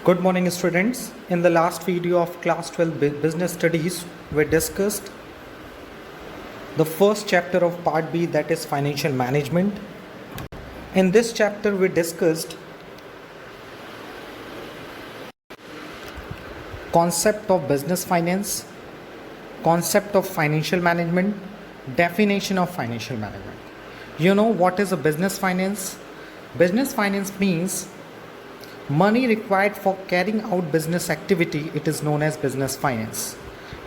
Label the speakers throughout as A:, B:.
A: Good morning, students. In the last video of class 12 business studies, we discussed the first chapter of part B, that is financial management. In this chapter, we discussed concept of business finance, concept of financial management, definition of financial management. You know what is a business finance? Business finance means money required for carrying out business activity. It is known as business finance.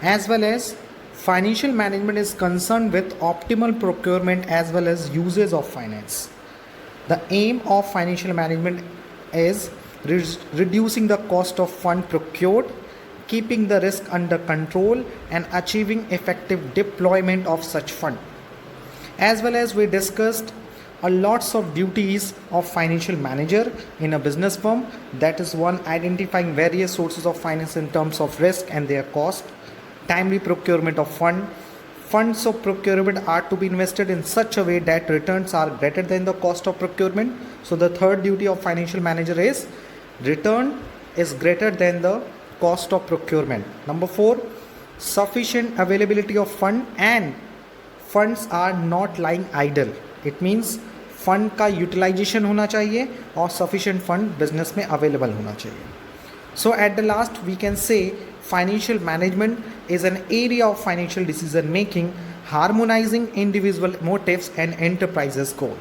A: As well as financial management is concerned with optimal procurement as well as uses of finance. The aim of financial management is reducing the cost of fund procured, keeping the risk under control and achieving effective deployment of such fund. As well as we discussed a lots of duties of financial manager in a business firm. That is one, identifying various sources of finance in terms of risk and their cost, timely procurement of funds of procurement are to be invested in such a way that returns are greater than the cost of procurement. So the third duty of financial manager is return is greater than the cost of procurement. Number 4, sufficient availability of fund and funds are not lying idle. It means fund का utilisation होना चाहिए और sufficient fund business में available होना चाहिए. So at the last we can say financial management is an area of financial decision making, harmonising individual motives and enterprises goal.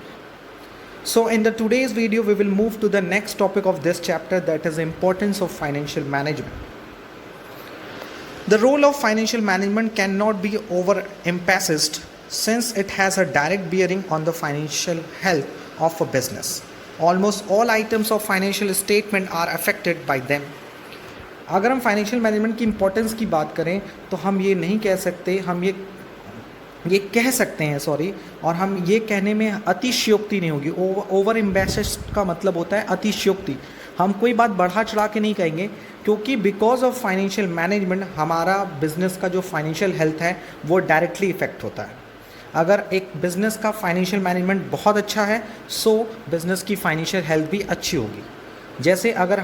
A: So in the today's video we will move to the next topic of this chapter, that is importance of financial management. The role of financial management cannot be overemphasized since it has a direct bearing on the financial health of a business. Almost all items of financial statement are affected by them. अगर हम financial management की importance की बात करें तो हम ये नहीं कह सकते, हम ये कह सकते हैं सॉरी, और हम ये कहने में अतिशयोक्ति नहीं होगी. ओवर एम्बेसिस का मतलब होता है अतिशयोक्ति. हम कोई बात बढ़ा चढ़ा के नहीं कहेंगे, क्योंकि बिकॉज ऑफ फाइनेंशियल मैनेजमेंट हमारा बिजनेस का जो फाइनेंशियल हेल्थ है वो डायरेक्टली इफेक्ट होता है. अगर एक बिज़नेस का फाइनेंशियल मैनेजमेंट बहुत अच्छा है सो बिज़नेस की फाइनेंशियल हेल्थ भी अच्छी होगी. जैसे अगर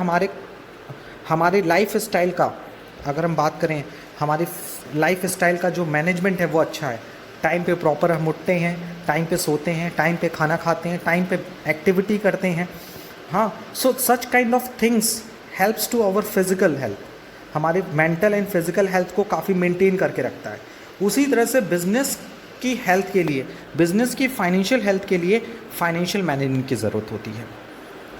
A: हमारे लाइफ स्टाइल का अगर हम बात करें, हमारी लाइफ स्टाइल का जो मैनेजमेंट है वो अच्छा है, टाइम पे प्रॉपर हम उठते हैं, टाइम पे सोते हैं, टाइम पे खाना खाते हैं, टाइम पे एक्टिविटी करते हैं, हाँ, so such kind of things helps to our physical health, हमारे मेंटल एंड फिजिकल हेल्थ को काफ़ी मेंटेन करके रखता है. उसी तरह से बिज़नेस की हेल्थ के लिए, बिज़नेस की फाइनेंशियल हेल्थ के लिए फाइनेंशियल मैनेजमेंट की ज़रूरत होती है.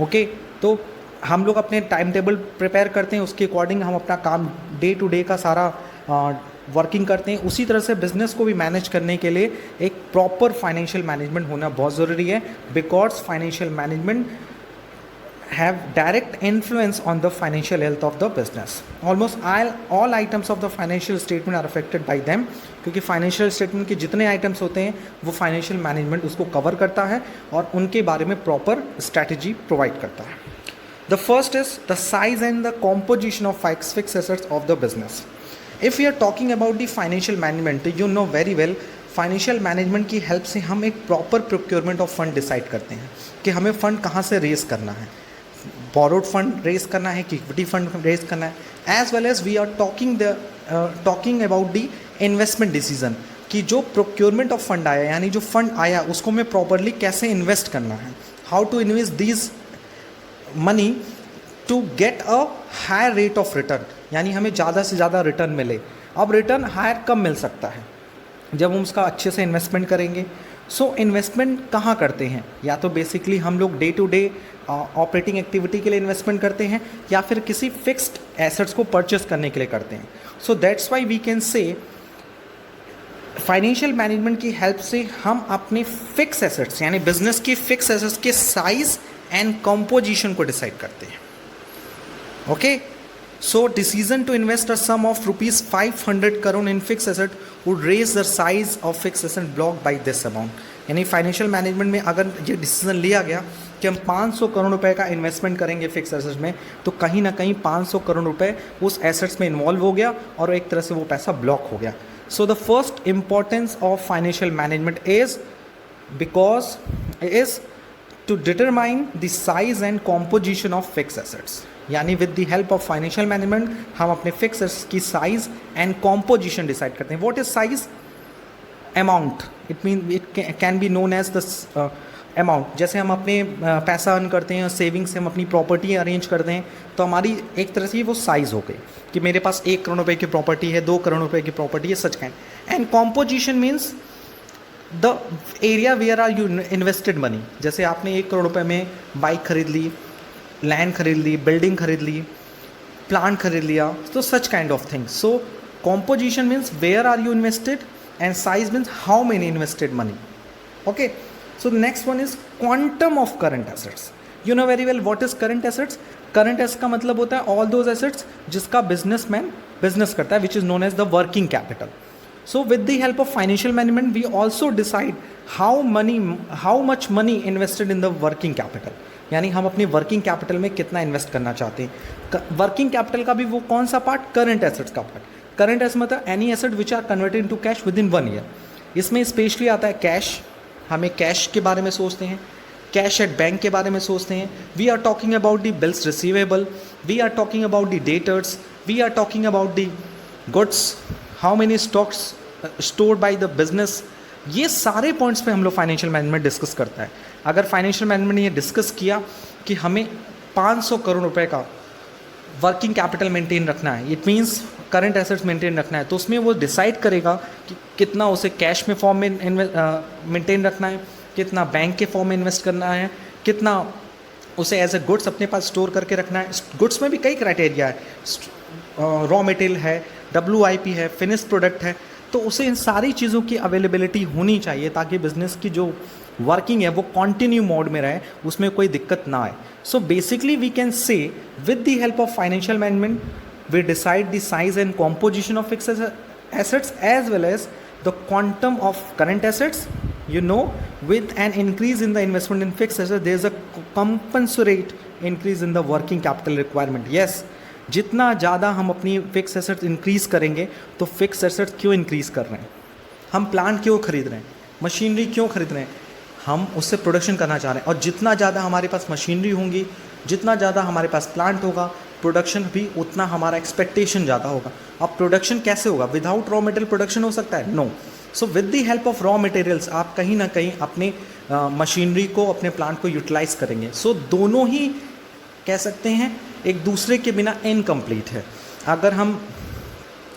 A: ओके, तो हम लोग अपने टाइम टेबल प्रिपेयर करते हैं, उसके अकॉर्डिंग हम अपना काम डे टू डे का सारा वर्किंग करते हैं. उसी तरह से बिज़नेस को भी मैनेज करने के लिए एक प्रॉपर फाइनेंशियल मैनेजमेंट होना बहुत ज़रूरी है, because financial management have direct influence on the financial health of the business. Almost all items of the financial statement are affected by them, क्योंकि फाइनेंशियल स्टेटमेंट के जितने आइटम्स होते हैं वो फाइनेंशियल मैनेजमेंट उसको कवर करता है और उनके बारे में प्रॉपर स्ट्रैटेजी प्रोवाइड करता है. The first is the size and the composition of fix assets of the business. If you are talking about the financial management, you know very well financial management की help से हम एक proper procurement of fund decide करते हैं कि हमें fund कहाँ से रेज करना है, borrowed फंड रेज करना है कि इक्विटी फंड रेज करना है. As well as we are talking about the investment decision, कि जो प्रोक्योरमेंट ऑफ फंड आया यानी जो फंड आया उसको हमें प्रॉपरली कैसे इन्वेस्ट करना है, how to invest this money to get a higher rate of return, यानी हमें ज़्यादा से ज़्यादा रिटर्न मिले. अब रिटर्न हायर कब मिल सकता है, जब हम उसका अच्छे से इन्वेस्टमेंट करेंगे. सो इन्वेस्टमेंट कहाँ करते हैं, या तो बेसिकली हम लोग day to day operating activity के लिए इन्वेस्टमेंट करते हैं या फिर किसी फिक्स्ड एसेट्स को परचेस करने के लिए करते हैं. So that's why we can say financial management की हेल्प से हम अपने फिक्स एसेट्स यानी बिजनेस की फिक्स एसेट्स के साइज एंड कंपोजिशन को डिसाइड करते हैं. Okay, so decision to invest a sum of ₹500 crore in fix asset would raise the size of fix asset block by this amount. यानी financial management में अगर ये decision लिया गया कि हम 500 करोड़ रुपए का इन्वेस्टमेंट करेंगे फिक्स एसेट्स में, तो कहीं ना कहीं 500 करोड़ रुपए उस एसेट्स में इन्वॉल्व हो गया और एक तरह से वो पैसा ब्लॉक हो गया. So the first importance of financial management is to determine the size and composition of fixed assets. यानी with the help of financial management हम अपने फिक्स एसेट्स की साइज एंड कॉम्पोजिशन डिसाइड करते हैं. What is size? Amount. It mean it can be known as the amount. जैसे हम अपने पैसा अर्न करते हैं, सेविंग से हम अपनी प्रॉपर्टी अरेंज करते हैं, तो हमारी एक तरह से वो साइज़ हो गई कि मेरे पास 1 करोड़ रुपए की प्रॉपर्टी है, 2 करोड़ रुपए की प्रॉपर्टी है, such kind. And composition means the area where are you invested money. जैसे आपने 1 करोड़ रुपए में बाइक खरीद ली, लैंड खरीद ली, बिल्डिंग खरीद ली, प्लांट खरीद लिया, तो such kind of things. So composition means where are you invested and size means how many invested money. Okay, so the next one is quantum of current assets. You know very well what is current assets. Current assets का मतलब होता है all those assets जिसका businessman business करता है, which is known as the working capital. So with the help of financial management we also decide how much money invested in the working capital. यानी हम अपनी वर्किंग कैपिटल में कितना invest करना चाहते हैं. वर्किंग कैपिटल का भी वो कौन सा पार्ट? करंट एसेट्स का पार्ट. करंट एसेट मतलब any asset which are converted into cash within 1 year. इसमें स्पेशली आता है कैश. हमें कैश के बारे में सोचते हैं, कैश एट बैंक के बारे में सोचते हैं. We are talking about the bills receivable, we are talking about the debtors, we are talking about the goods, how many stocks stored by the business. ये सारे पॉइंट्स पे हम लोग फाइनेंशियल मैनेजमेंट डिस्कस करता है. अगर फाइनेंशियल मैनेजमेंट ने ये डिस्कस किया कि हमें 500 करोड़ रुपए का वर्किंग कैपिटल मेंटेन रखना है, it means current assets maintain रखना है, तो उसमें वो डिसाइड करेगा कि कितना उसे कैश में फॉर्म में मेंटेन रखना है, कितना बैंक के फॉर्म में इन्वेस्ट करना है, कितना उसे एज ए गुड्स अपने पास स्टोर करके रखना है. गुड्स में भी कई क्राइटेरिया है, रॉ मटेरियल है, WIP है, फिनिश्ड प्रोडक्ट है, तो उसे इन सारी चीज़ों की अवेलेबिलिटी होनी चाहिए ताकि बिजनेस की जो वर्किंग है वो कंटिन्यू मोड में रहे, उसमें कोई दिक्कत ना आए. So basically we can say with the help of financial management we decide the size and composition of fixed assets as well as the quantum of current assets. You know, with an increase in the investment in fixed assets there is a commensurate increase in the working capital requirement. Yes, जितना ज़्यादा हम अपनी fix assets increase करेंगे तो fix assets क्यों increase कर रहे हैं? हम प्लांट क्यों खरीद रहे हैं, मशीनरी क्यों खरीद रहे हैं? हम उससे प्रोडक्शन करना चाह रहे हैं. और जितना ज़्यादा हमारे पास मशीनरी होंगी, जितना ज़्यादा हमारे पास प्लांट होगा, प्रोडक्शन भी उतना हमारा एक्सपेक्टेशन ज़्यादा होगा. अब प्रोडक्शन कैसे होगा? विदाउट रॉ मटेरियल प्रोडक्शन हो सकता है? No. So with the help of raw materials आप कहीं ना कहीं अपने मशीनरी को, अपने प्लांट को यूटिलाइज करेंगे. सो दोनों ही कह सकते हैं एक दूसरे के बिना इनकम्प्लीट है. अगर हम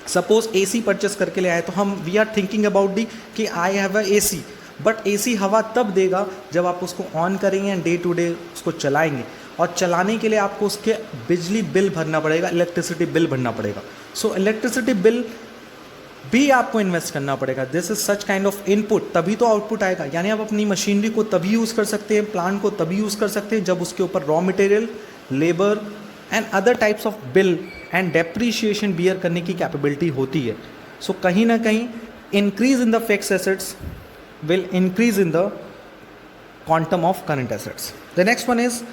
A: सपोज AC परचेस करके ले आए तो हम we are thinking about the कि I have a AC, but AC हवा तब देगा जब आप उसको ऑन करेंगे एंड डे टू डे उसको चलाएंगे. और चलाने के लिए आपको उसके बिजली बिल भरना पड़ेगा, इलेक्ट्रिसिटी बिल भरना पड़ेगा. सो इलेक्ट्रिसिटी बिल भी आपको इन्वेस्ट करना पड़ेगा. This is such kind of input, तभी तो आउटपुट आएगा. यानी आप अपनी मशीनरी को तभी यूज़ कर सकते हैं, प्लांट को तभी यूज़ कर सकते हैं जब उसके ऊपर raw material, labour and other types of bill and depreciation bear करने की कैपेबिलिटी होती है. सो कहीं ना कहीं increase in the fixed assets will increase in the quantum of current assets. The next one is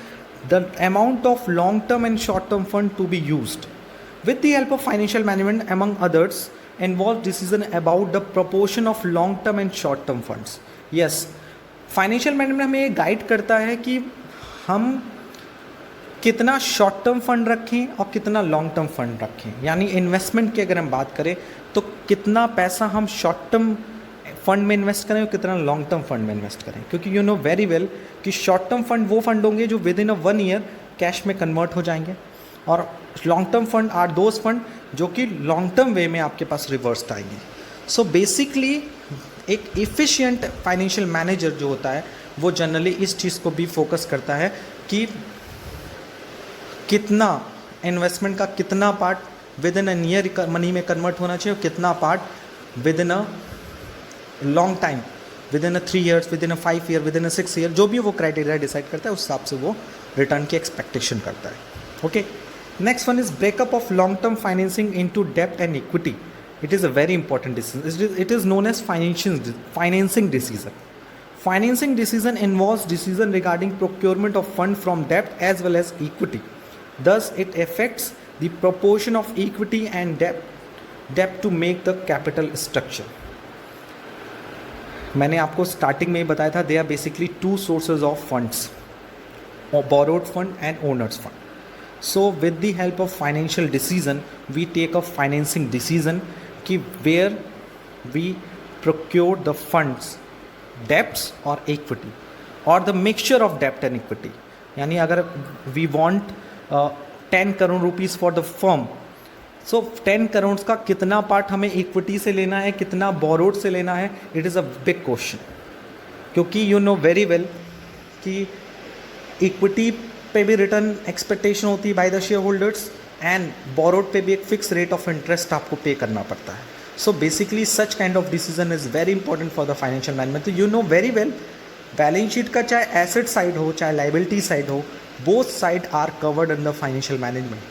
A: the amount of long term and short term fund to be used. With the help of financial management among others involve decision about the proportion of long term and short term funds. Yes, financial management हमें ये guide करता है कि हम कितना short term fund रखें और कितना लॉन्ग टर्म फंड रखें. यानी इन्वेस्टमेंट की अगर हम बात करें तो कितना पैसा हम शॉर्ट टर्म फंड में इन्वेस्ट करें और कितना लॉन्ग टर्म फंड में इन्वेस्ट करें. क्योंकि यू नो वेरी वेल कि शॉर्ट टर्म फंड वो फंड होंगे जो within a 1 year cash में कन्वर्ट हो जाएंगे, और long term fund are those fund जो कि लॉन्ग टर्म वे में आपके पास रिवर्स आएंगे. सो बेसिकली एक इफ़िशियंट फाइनेंशियल मैनेजर जो होता है वो जनरली इस चीज़ को भी फोकस करता है कि कितना इन्वेस्टमेंट का कितना part with in a year money में कन्वर्ट होना चाहिए और कितना part with in a long time, with in a 3 years, with in a 5 year, with in a 6 year, जो भी वो क्राइटेरिया डिसाइड करता है उस हिसाब से वो रिटर्न की एक्सपेक्टेशन करता है. Okay, next one is breakup of long term financing into डेब्ट and equity. It is a very important decision. It is known as financing decision. Financing decision involves decision regarding procurement of fund from debt as well as equity. Thus, it affects the proportion of equity and debt to make the capital structure. मैंने आपको starting में ही बताया था they are basically 2 sources of funds, borrowed fund and owners fund. So with the help of financial decision, we take a financing decision कि where we procure the funds, debts or equity or the mixture of debt and equity. यानी अगर we want 10 crore rupees for the firm, सो 10 करोड़ का कितना part हमें equity से लेना है, कितना बोरोड से लेना है, it is a big question. क्योंकि यू नो वेरी वेल कि इक्विटी पे भी रिटर्न एक्सपेक्टेशन होती है by the share holders and borrowed पे भी एक फिक्स रेट ऑफ इंटरेस्ट आपको पे करना पड़ता है. So basically such kind of decision is very important for the financial management. तो you know very well balance sheet का चाहे एसेट साइड हो चाहे लाइबिलिटी साइड हो, both side are covered in the financial management.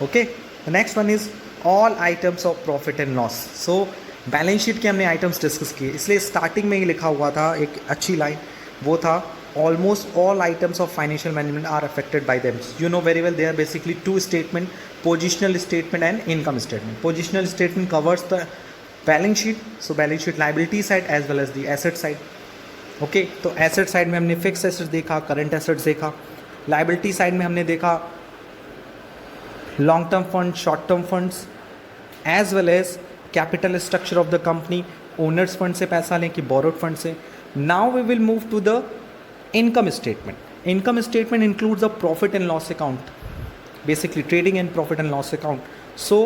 A: Okay, the next one is all items of profit and loss. So balance sheet के हमने items discuss किए, इसलिए starting में ही लिखा हुआ था एक अच्छी लाइन, वो था almost all items of financial management are affected by them. You know very well they are basically two statement, positional statement and income statement. Positional statement covers the balance sheet, so balance sheet liability side as well as the asset side. Okay, तो asset side में हमने fixed assets देखा, current assets देखा. liability side में हमने देखा long term funds, short term funds as well as capital structure of the company, owners fund से पैसा लें कि borrowed fund से. Now we will move to the income statement. Income statement includes a profit and loss account, basically trading and profit and loss account. So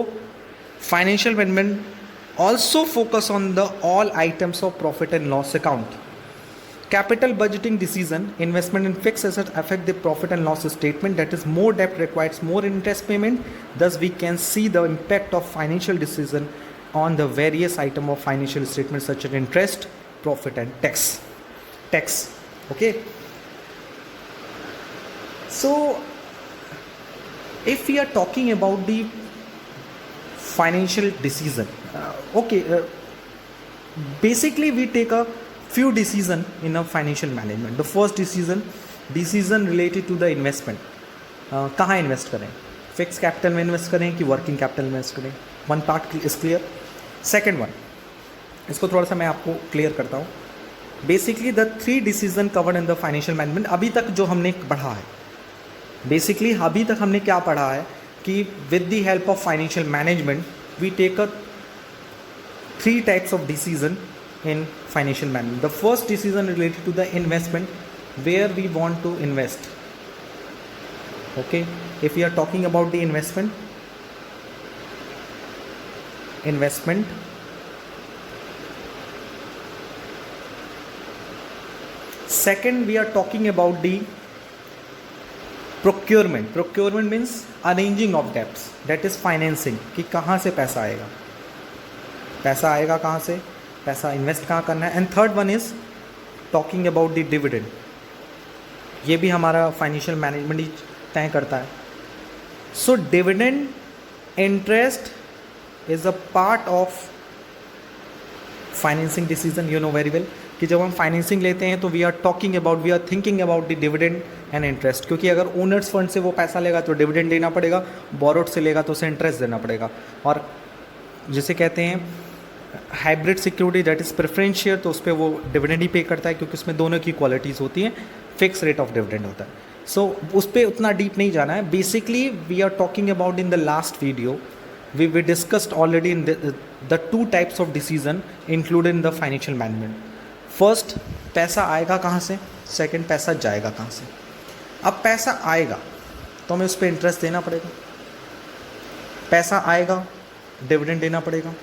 A: financial management also focus on the all items of profit and loss account. Capital budgeting decision, investment in fixed assets affect the profit and loss statement. That is, more debt requires more interest payment. Thus we can see the impact of financial decision on the various item of financial statements such as interest, profit and tax. Okay, so if we are talking about the financial decision, basically we take a few decision in a financial management. The first decision related to the investment. कहाँ invest करें, fix capital में invest करें कि working capital में invest करें. One part is clear. Second one, इसको थोड़ा सा मैं आपको क्लियर करता हूँ. Basically the 3 decision covered in the financial management. अभी तक जो हमने पढ़ा है, बेसिकली अभी तक हमने क्या पढ़ा है कि with the help of financial management we take a 3 types of decision in financial management. The first decision related to the investment, where we want to invest. Okay, if we are talking about the investment, second we are talking about the procurement means arranging of debts, that is financing, कि कहाँ से पैसा आएगा कहाँ से, पैसा invest कहाँ करना है. And third one is talking about the dividend. ये भी हमारा फाइनेंशियल मैनेजमेंट ही तय करता है. So dividend interest is a part of financing decision. You know very well कि जब हम फाइनेंसिंग लेते हैं तो we are thinking about the dividend and interest. क्योंकि अगर ओनर्स फंड से वो पैसा लेगा तो डिविडेंड देना पड़ेगा, बोरोड से लेगा तो उसे इंटरेस्ट देना पड़ेगा. और जिसे कहते हैं hybrid security, that is preference share, तो उस पर वो डिविडेंड ही पे करता है क्योंकि उसमें दोनों की क्वालिटीज़ होती हैं, फिक्स रेट ऑफ डिविडेंड होता है. सो उस पर उतना डीप नहीं जाना है. Basically we are talking about in the last video we discussed already in the 2 types of decision included in the financial management. First, पैसा आएगा कहाँ से. सेकेंड, पैसा जाएगा कहाँ से. अब पैसा आएगा तो हमें उस पर इंटरेस्ट देना पड़ेगा. पैसा आएगा, डिविडेंड देना पड़ेगा.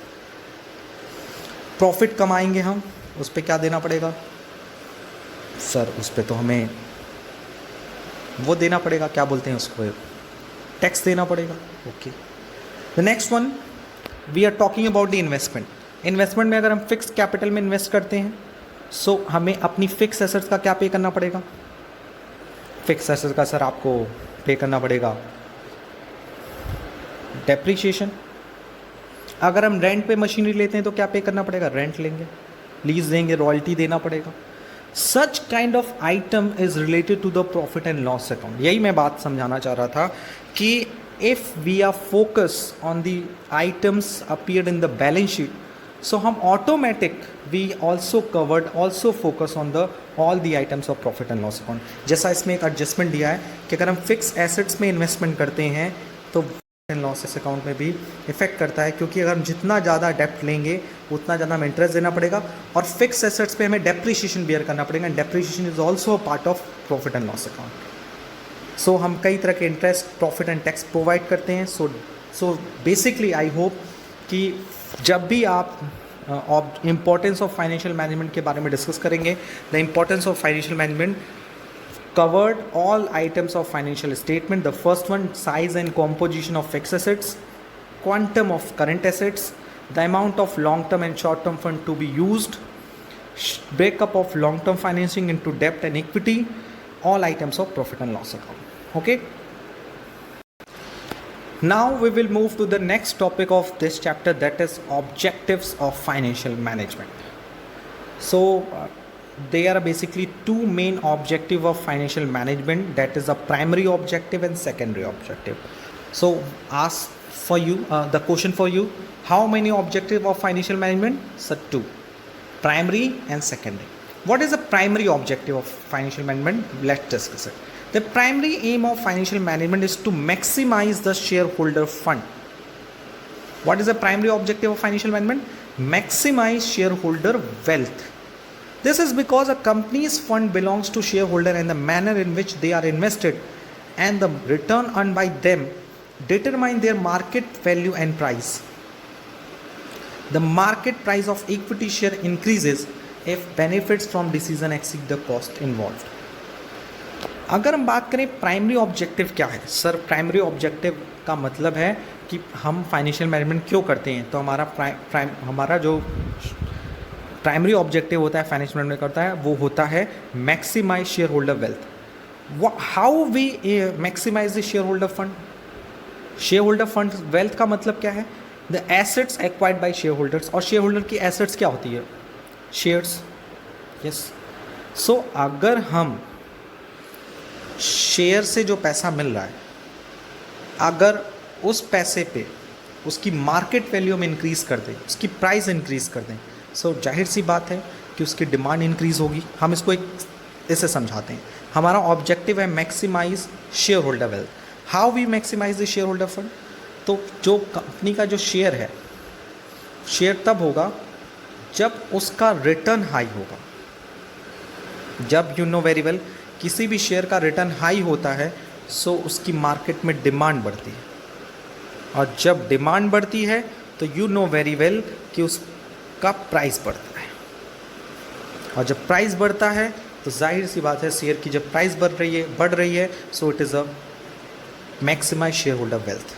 A: प्रॉफिट कमाएंगे हम, उस पर क्या देना पड़ेगा सर, उस पर तो हमें वो देना पड़ेगा, क्या बोलते हैं उसको, टैक्स देना पड़ेगा. Okay, the next one we are talking about the investment में अगर हम फिक्स कैपिटल में इन्वेस्ट करते हैं सो हमें अपनी फिक्स एसेट्स का क्या पे करना पड़ेगा. फिक्स एसेट्स का सर आपको पे करना पड़ेगा डेप्रिसिएशन. अगर हम रेंट पे मशीनरी लेते हैं तो क्या पे करना पड़ेगा, रेंट लेंगे, लीज देंगे, रॉयल्टी देना पड़ेगा. Such kind of item is related to the profit and loss account. यही मैं बात समझाना चाह रहा था कि if we are focus on the items appeared in the balance sheet, so हम automatic we also covered also focus on the all the items of profit and loss account. जैसा इसमें एक एडजस्टमेंट दिया है कि अगर हम फिक्स एसेट्स में इन्वेस्टमेंट करते हैं तो एंड लॉसेस अकाउंट में भी इफेक्ट करता है, क्योंकि अगर हम जितना ज़्यादा डेप्ट लेंगे उतना ज़्यादा हमें इंटरेस्ट देना पड़ेगा और फिक्स एसेट्स पे हमें डेप्रिशिएशन बियर करना पड़ेगा. And depreciation is also part of profit and loss account. So हम कई तरह के interest, profit and tax provide करते हैं. सो बेसिकली आई होप कि जब भी आप इम्पोर्टेंस ऑफ फाइनेंशियल मैनेजमेंट के बारे में डिस्कस करेंगे, the importance of financial management covered all items of financial statement. The first one, size and composition of fixed assets, quantum of current assets, the amount of long term and short term fund to be used, breakup of long term financing into debt and equity, all items of profit and loss account. Okay, now we will move to the next topic of this chapter, that is objectives of financial management. So there are basically two main objective of financial management, that is a primary objective and secondary objective. So ask for you the question for you, how many objective of financial management? So two, primary and secondary. What is the primary objective of financial management? Let's discuss it. The primary aim of financial management is to maximize the shareholder fund. What is the primary objective of financial management? Maximize shareholder wealth. This is because a company's fund belongs to shareholder and the manner in which they are invested and the return earned by them determine their market value and price. The market price of equity share increases if benefits from decision exceed the cost involved. अगर हम बात करें primary objective क्या है, sir primary objective का मतलब है कि हम फाइनेंशियल मैनेजमेंट क्यों करते हैं. तो हमारा जो प्राइमरी ऑब्जेक्टिव होता है फाइनेंशियल मैनेजमेंट करता है वो होता है maximise shareholder wealth. How we maximise the shareholder fund? Shareholder fund wealth का मतलब क्या है? The assets acquired by shareholders. और शेयर होल्डर की एसेट्स क्या होती है? शेयर्स. यस. सो अगर हम शेयर से जो पैसा मिल रहा है, अगर उस पैसे पे उसकी मार्केट वैल्यू में इंक्रीज कर दें, उसकी प्राइस इंक्रीज कर दें, सो जाहिर सी बात है कि उसकी डिमांड इंक्रीज़ होगी. हम इसको एक ऐसे समझाते हैं, हमारा ऑब्जेक्टिव है maximise shareholder wealth. How we maximise the shareholder fund? तो जो कंपनी का जो शेयर है, शेयर तब होगा जब उसका रिटर्न हाई होगा. जब यू नो वेरी वेल किसी भी शेयर का रिटर्न हाई होता है सो उसकी मार्केट में डिमांड बढ़ती है, और जब डिमांड बढ़ती है तो यू नो वेरी वेल कि उसका प्राइस बढ़ता है, और जब प्राइस बढ़ता है तो जाहिर सी बात है शेयर की जब प्राइस बढ़ रही है so it is a maximise shareholder wealth.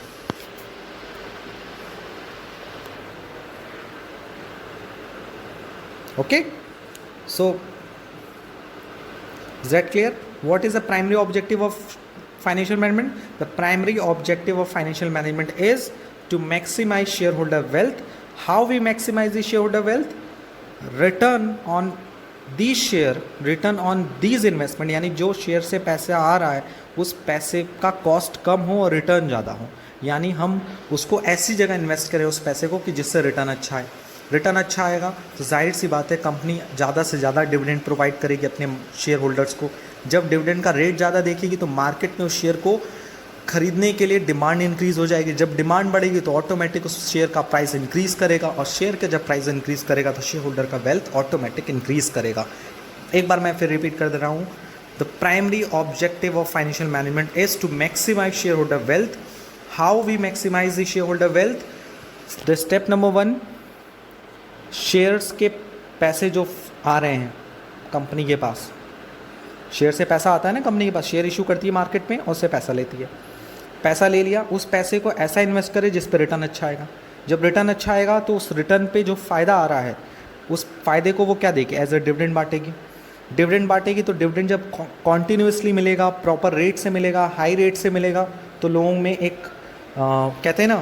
A: Okay, so is that clear? What is the primary objective of financial management? The primary objective of financial management is to maximize shareholder wealth. How we maximize the shareholder wealth? Return on these share, return on these investment, यानी जो share से पैसे आ रहा है उस पैसे का cost कम हो और रिटर्न ज़्यादा हो, यानी हम उसको ऐसी जगह इन्वेस्ट करें उस पैसे को कि जिससे रिटर्न अच्छा है. रिटर्न अच्छा आएगा तो जाहिर सी बात है कंपनी ज़्यादा से ज़्यादा डिविडेंड प्रोवाइड करेगी अपने शेयर होल्डर्स को. जब डिविडेंड का रेट ज़्यादा देखेगी तो मार्केट में उस शेयर को खरीदने के लिए डिमांड इंक्रीज़ हो जाएगी. जब डिमांड बढ़ेगी तो ऑटोमेटिक उस शेयर का प्राइस इंक्रीज़ करेगा, और शेयर का जब प्राइस इंक्रीज़ करेगा तो शेयर होल्डर का वेल्थ ऑटोमेटिक इंक्रीज़ करेगा. एक बार मैं फिर रिपीट कर दे रहा हूँ. The primary objective of financial management is to maximise shareholder wealth. How we maximise the shareholder wealth? The step number 1, shares के पैसे जो आ रहे हैं कंपनी के पास, शेयर से पैसा आता है ना कंपनी के पास, शेयर इशू करती है मार्केट में और उससे पैसा लेती है. पैसा ले लिया, उस पैसे को ऐसा इन्वेस्ट करे जिस पे रिटर्न अच्छा आएगा. जब रिटर्न अच्छा आएगा तो उस रिटर्न पे जो फ़ायदा आ रहा है उस फ़ायदे को वो क्या देगी? एज अ डिविडेंड बांटेगी. डिविडेंड बांटेगी तो डिविडेंड जब कॉन्टीन्यूसली मिलेगा, प्रॉपर रेट से मिलेगा, हाई रेट से मिलेगा, तो लोगों में एक कहते हैं ना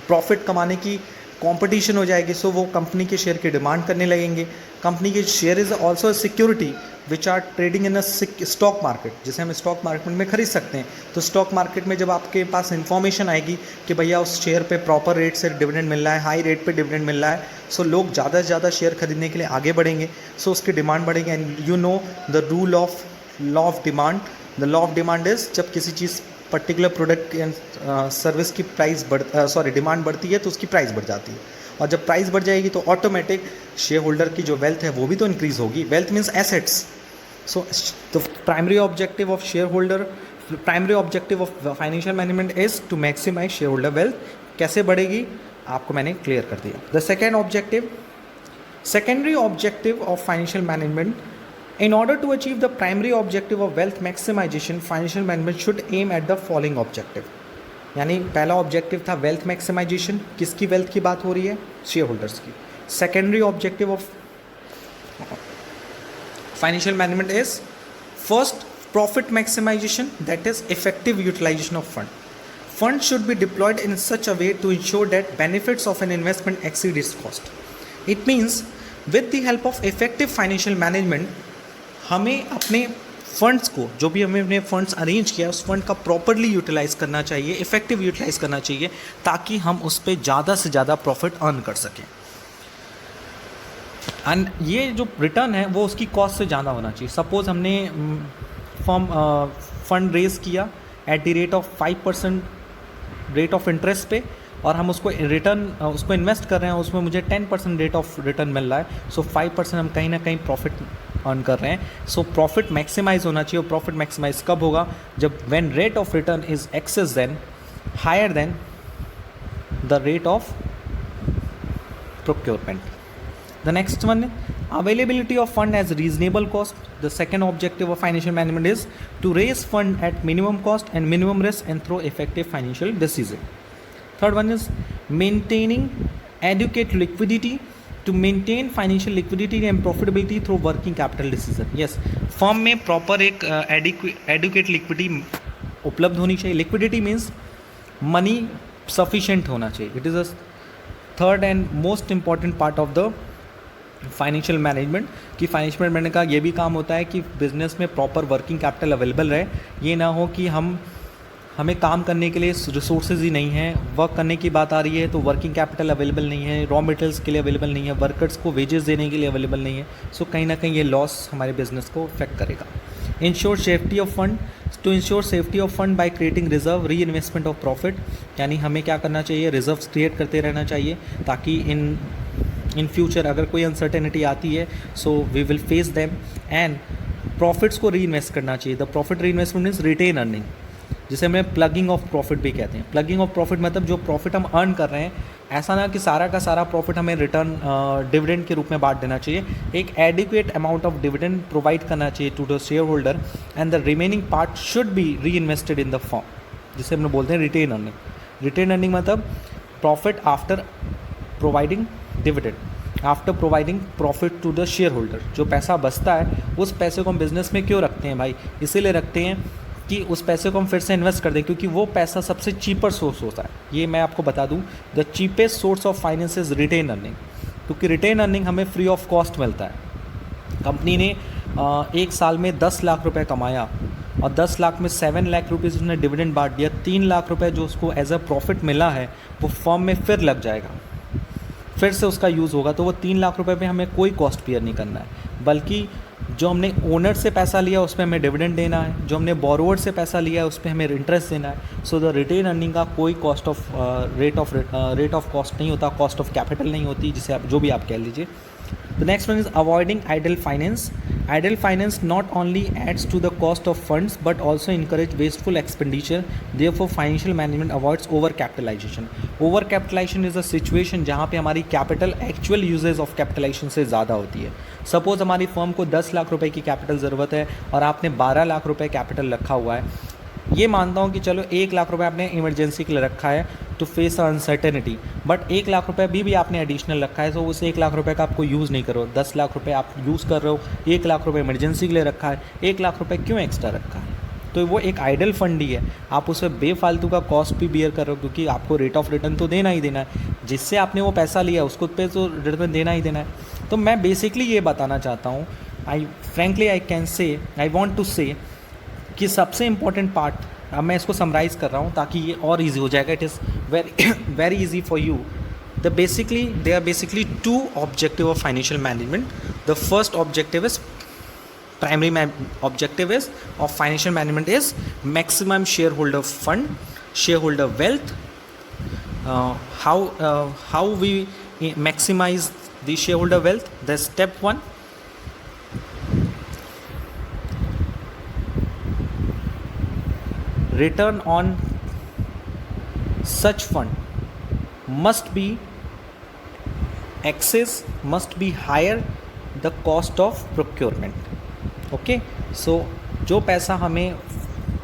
A: प्रॉफिट कमाने की कंपटीशन हो जाएगी, सो वो कंपनी के शेयर की डिमांड करने लगेंगे। कंपनी के share is also security which are trading in a stock market, जिसे हम स्टॉक मार्केट में खरीद सकते हैं। तो स्टॉक मार्केट में जब आपके पास इंफॉर्मेशन आएगी कि भैया उस शेयर पे प्रॉपर रेट से डिविडेंड मिल रहा है, हाई रेट पे डिविडेंड मिल रहा है, सो लोग ज़्यादा से ज़्यादा शेयर खरीदने के लिए आगे बढ़ेंगे, सो उसकी डिमांड बढ़ेगी। And you know the rule of law of demand, the law of demand is जब किसी चीज़ पर्टिकुलर प्रोडक्ट एंड सर्विस की प्राइस डिमांड बढ़ती है तो उसकी प्राइस बढ़ जाती है, और जब प्राइस बढ़ जाएगी तो ऑटोमेटिक शेयर होल्डर की जो वेल्थ है वो भी तो इंक्रीज़ होगी। Wealth means assets. So the primary objective of shareholder, primary objective of financial management is to maximise shareholder wealth. कैसे बढ़ेगी आपको मैंने क्लियर कर दिया। The second objective, secondary objective of financial management, in order to achieve the primary objective of wealth maximization, financial management should aim at the following objective। यानी पहला objective था wealth maximisation, किसकी वेल्थ की बात हो रही है? शेयर होल्डर्स की। Secondary objective of financial management is first profit maximisation, that is effective utilisation of fund. Fund should be deployed in such a way to ensure that benefits of an investment exceed its cost. It means with the help of effective financial management हमें अपने funds को, जो भी हमें अपने funds arrange किया उस fund का प्रॉपरली यूटिलाइज़ करना चाहिए, इफेक्टिव यूटिलाइज़ करना चाहिए, ताकि हम उस पर ज़्यादा से ज़्यादा प्रॉफिट अर्न कर सकें। एंड ये जो रिटर्न है वो उसकी कॉस्ट से ज़्यादा होना चाहिए। सपोज़ हमने फंड रेज़ किया at the rate of 5% rate of interest पे, और हम उसको रिटर्न उसको इन्वेस्ट कर रहे हैं, उसमें मुझे 10% रेट ऑफ रिटर्न मिल रहा है, सो 5% हम कहीं ना कहीं प्रॉफिट अर्न कर रहे हैं। सो प्रॉफिट मैक्सिमाइज होना चाहिए। और प्रॉफिट मैक्सिमाइज कब होगा? जब when rate of return is excess than higher than the rate of procurement. The next one, availability of fund as reasonable cost. The second objective of financial management is to raise fund at minimum cost and minimum risk and through effective financial decision. Third one is maintaining adequate liquidity, to maintain financial liquidity and profitability through working capital decision. Yes, firm में proper एक educate liquidity उपलब्ध होनी चाहिए। Liquidity means money sufficient होना चाहिए। It is a third and most important part of the financial management. कि financial management का ये भी काम होता है कि बिजनेस में प्रॉपर वर्किंग कैपिटल अवेलेबल रहे। ये ना हो कि हमें काम करने के लिए रिसोर्सेज ही नहीं है, वर्क करने की बात आ रही है तो वर्किंग कैपिटल अवेलेबल नहीं है, रॉ मटेरियल्स के लिए अवेलेबल नहीं है, वर्कर्स को वेजेस देने के लिए अवेलेबल नहीं है। सो कहीं ना कहीं ये लॉस हमारे बिजनेस को अफेक्ट करेगा। Ensure safety of fund, to ensure safety of fund by creating reserve reinvestment of profit. यानी हमें क्या करना चाहिए? रिजर्व्स क्रिएट करते रहना चाहिए, ताकि इन फ्यूचर अगर कोई अनसर्टेनिटी आती है so we will face them. And profits को री इन्वेस्ट करना चाहिए। The profit reinvestment means retain earning, जिसे हमें प्लगिंग ऑफ प्रॉफिट भी कहते हैं। प्लगिंग ऑफ प्रॉफिट मतलब जो प्रॉफिट हम अर्न कर रहे हैं, ऐसा ना कि सारा का सारा प्रॉफिट हमें रिटर्न डिविडेंड के रूप में बांट देना चाहिए। एक adequate amount of dividend provide करना चाहिए to the shareholder, and the remaining part should be reinvested in the firm, जिसे हम लोग बोलते हैं रिटेन अर्निंग। रिटेन अर्निंग मतलब profit after providing dividend, after providing profit to the shareholder. जो पैसा बचता है उस पैसे को हम बिजनेस में क्यों रखते हैं भाई? इसीलिए रखते हैं कि उस पैसे को हम फिर से इन्वेस्ट कर दें, क्योंकि वो पैसा सबसे चीपर सोर्स होता है। ये मैं आपको बता दूं, the cheapest source of finance is retain earning, क्योंकि रिटेन अर्निंग हमें फ्री ऑफ कॉस्ट मिलता है। कंपनी ने एक साल में 10 लाख रुपए कमाया और 10 लाख में 7 लाख रुपीज़ उसने डिविडेंड बांट दिया, 3 लाख रुपए जो उसको एज अ प्रॉफिट मिला है वो फर्म में फिर लग जाएगा, फिर से उसका यूज़ होगा। तो वो 3 लाख रुपए पे हमें कोई कॉस्ट बियर नहीं करना है, बल्कि जो हमने ओनर से पैसा लिया उस पर हमें डिविडेंड देना है, जो हमने बोरोवर से पैसा लिया है उस पर हमें इंटरेस्ट देना है। सो द रिटेन अर्निंग का कोई cost of rate of cost नहीं होता, कॉस्ट ऑफ कैपिटल नहीं होती, जिसे आप जो भी आप कह लीजिए। The next one is avoiding idle finance. Idle finance not only adds to the cost of funds but also encourage wasteful expenditure. Therefore, financial management avoids overcapitalization. Overcapitalization is a situation जहाँ पे हमारी capital actual usages of capitalisation से ज़्यादा होती है। Suppose हमारी firm को 10 लाख रुपए की कैपिटल ज़रूरत है और आपने 12 लाख रुपए कैपिटल रखा हुआ है। ये मानता हूँ कि चलो 1 लाख रुपए आपने इमरजेंसी के लिए रखा है to face uncertainty, but 1 lakh रुपए भी आपने एडिशनल रखा है, तो उस 1 लाख रुपए का आपको यूज़ नहीं करो। 10 लाख रुपए आप यूज़ कर रहे हो, 1 लाख रुपए इमरजेंसी के लिए रखा है, 1 लाख रुपए क्यों एक्स्ट्रा रखा है?
B: तो वो एक आइडल फंड ही है, आप उसे बेफालतू का कॉस्ट भी बियर कर रहे हो, क्योंकि आपको रेट ऑफ रिटर्न तो देना ही देना है, जिससे आपने वो पैसा लिया उसको पे तो रिटर्न देना ही देना है। तो मैं बेसिकली ये बताना चाहता हूँ, I can say, I want to से कि सबसे इम्पॉर्टेंट पार्ट, अब मैं इसको समराइज़ कर रहा हूँ ताकि ये और ईजी हो जाएगा, it is very very easy for you. There are basically two objective of financial management. The first objective is objective is of financial management is maximum shareholder fund, shareholder wealth. How we maximize the shareholder wealth? The step one, return on such fund must be higher the cost of procurement. Okay, so जो पैसा हमें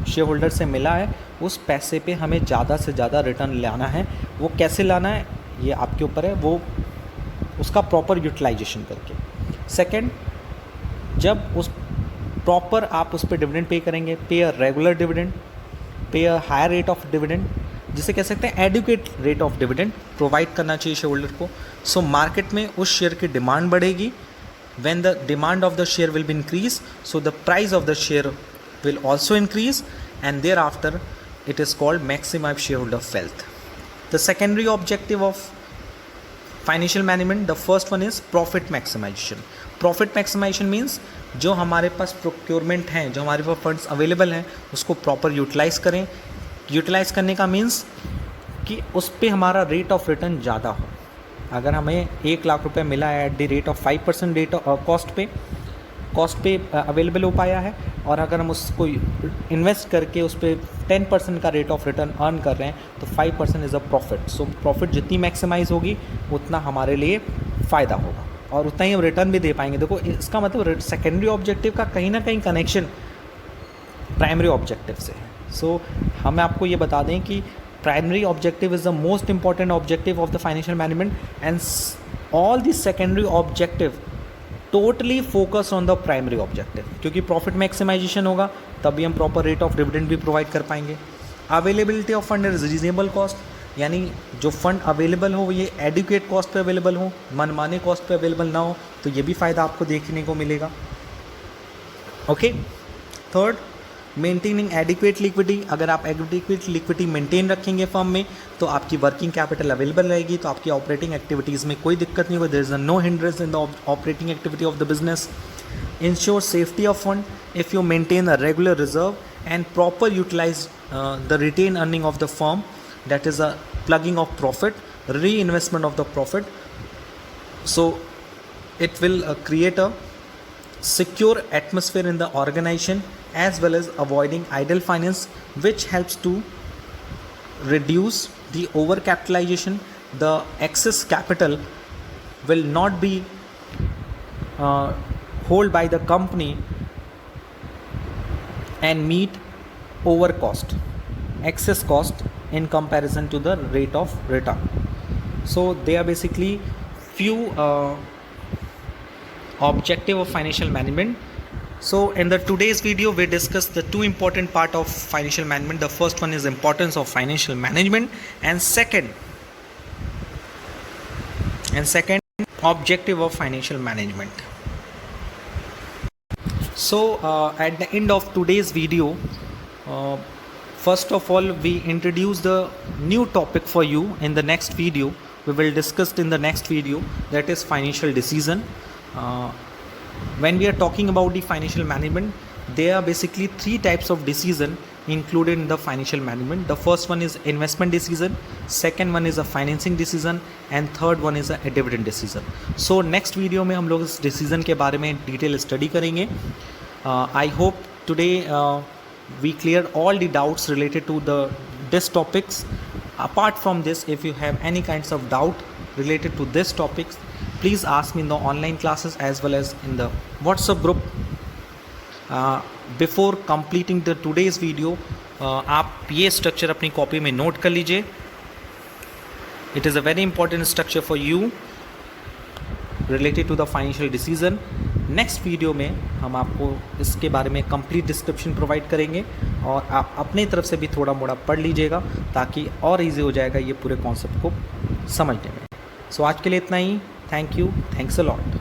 B: share holder से मिला है उस पैसे पे हमें ज़्यादा से ज़्यादा रिटर्न लाना है। वो कैसे लाना है ये आपके ऊपर है, वो उसका प्रॉपर यूटिलाइजेशन करके। सेकंड, जब उस प्रॉपर आप उस पर डिविडेंड पे करेंगे, पे अ regular dividend, pay a higher rate of dividend, जिसे कह सकते हैं adequate rate of dividend provide करना चाहिए शेयर होल्डर को। सो मार्केट में उस शेयर की डिमांड बढ़ेगी, when the demand of the share will be increased, so the price of the share will also increase, and thereafter it is called maximum shareholder wealth. The secondary objective of financial management, the first one is profit maximization. Profit maximization means जो हमारे पास procurement हैं, जो हमारे पास funds available हैं, उसको proper utilise करें। Utilise करने का मीन्स कि उस पर हमारा रेट ऑफ रिटर्न ज़्यादा हो। अगर हमें 1 लाख रुपए मिला है at the rate of 5% rate cost पे अवेलेबल हो पाया है, और अगर हम उसको इन्वेस्ट करके उस पर 10% का रेट ऑफ रिटर्न अर्न कर रहे हैं, तो 5% is a profit. So profit जितनी मैक्सिमाइज होगी उतना हमारे लिए फ़ायदा होगा और उतना ही हम रिटर्न भी दे पाएंगे। देखो, इसका मतलब सेकेंडरी ऑब्जेक्टिव का कहीं ना कहीं कनेक्शन प्राइमरी ऑब्जेक्टिव से है। सो हम आपको ये बता दें कि primary objective is the most important objective of the financial management, and all the secondary objective totally focus on the primary objective, क्योंकि profit maximization होगा तभी हम proper rate of dividend भी provide कर पाएंगे। availability of fund is reasonable cost, यानी जो fund available हो ये एडुकेट कॉस्ट पे अवेलेबल हो, मनमाने कॉस्ट पे अवेलेबल ना हो, तो ये भी फ़ायदा आपको देखने को मिलेगा। Okay, third, maintaining adequate liquidity. अगर आप एडिक्वेट लिक्विडिटी मेंटेन रखेंगे फर्म में, तो आपकी वर्किंग कैपिटल अवेलेबल रहेगी, तो आपकी ऑपरेटिंग एक्टिविटीज़ में कोई दिक्कत नहीं होगी। There is no hindrance in the operating activity of the business. Ensure safety of fund if you maintain a regular reserve and proper utilise the retain earning of the firm, that is a plugging of profit, reinvestment of the profit. So it will create a secure atmosphere in the organization, as well as avoiding idle finance, which helps to reduce the overcapitalization. The excess capital will not be held by the company and meet over cost, excess cost in comparison to the rate of return. So they are basically few objective of financial management. So in the today's video we discussed the two important part of financial management. The first one is importance of financial management, and second objective of financial management. So at the end of today's video, first of all we introduce the new topic for you. In the next video we will discuss in the next video, that is financial decision. When we are talking about the financial management, there are basically 3 types of decision included in the financial management. The first one is investment decision, second one is a financing decision, and third one is a dividend decision. So next video में हम लोग इस decision के बारे में detail study करेंगे. I hope today we cleared all the doubts related to this topics. Apart from this, if you have any kinds of doubt related to this topics, please ask me in the online classes as well as in the WhatsApp group. Before completing the today's video, आप ये structure अपनी copy में note कर लीजिए. It is a very important structure for you. Related to the financial decision. Next video में हम आपको इसके बारे में कंप्लीट डिस्क्रिप्शन प्रोवाइड करेंगे और आप अपनी तरफ से भी थोड़ा मोड़ा पढ़ लीजिएगा ताकि और इजी हो जाएगा ये पूरे कॉन्सेप्ट को समझने में। सो आज के लिए इतना ही। Thank you, thanks a lot.